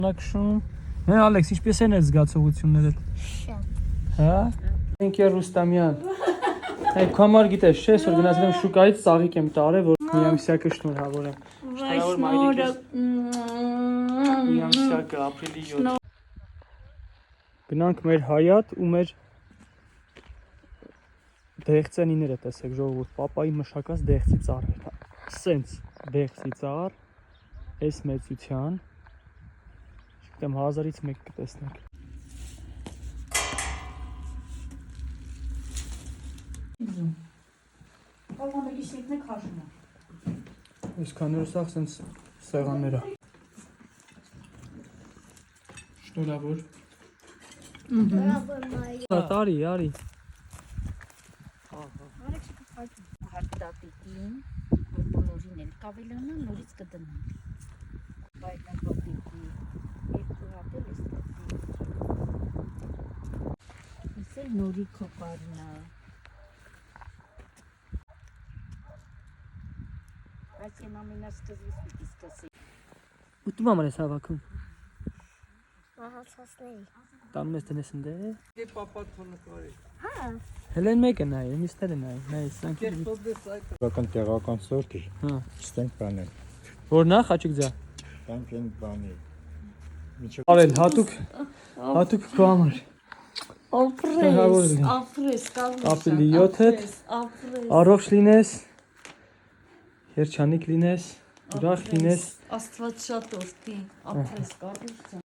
Նակշում։ Հե Ալեքս, ինչպես են այդ զգացողություններդ։ Շատ։ Հա։ Ինքեր Ռուստամյան։ Այդ կամար գիտես, չէ՞, որ գնացել եմ շուկայից ծաղիկ եմ տարել, որ միամսյակը շնորհավոր եմ։ Շնորհավոր մայրիկս։ Միամսյակը ապրիլի 7։ Գնանք մեր հայատ ու մեր դեղցենիները տեսեք ժողովուրդ, պապայի մշակած դեղցի ծառեր։ Սենց դեղցի ծառ, այս մեծության։ Չգիտեմ 1000-ից մեկ կտեսնեք։ Այսքաները սաղ սենց սեղաններ է։ Շնորհավոր։ Տարի, արի։ Հարտատիկին, որ բոլորին էլ կավելանա, նորից կդնանք։ Բայնա կոտիկի, երկու հատ էլ ես տատիկ։ Ես էլ նորի կոպարնա։ Այս եմ ամենասկզվից պիտի սկսի։ Ուտում համար ես հավաքում։ Ահացասների։ Տանում ես տնես ընդե։ Դե պապա թոնկարի։ Հա։ Հելեն մեկը նայ, միսները նայ, նայ, սրանք։ Բական տեղական սորտ է։ Հա։ Ստենք բանել։ Որ նա խաչիկ ձա։ Ստենք են բանի։ Արել հատուկ քո համար։ Ապրես, Ապրիլի 7-ը առողջ լինես, երջանիկ լինես, ուրախ լինես։ Աստված շատ օրհնի, ապրես, կարողություն։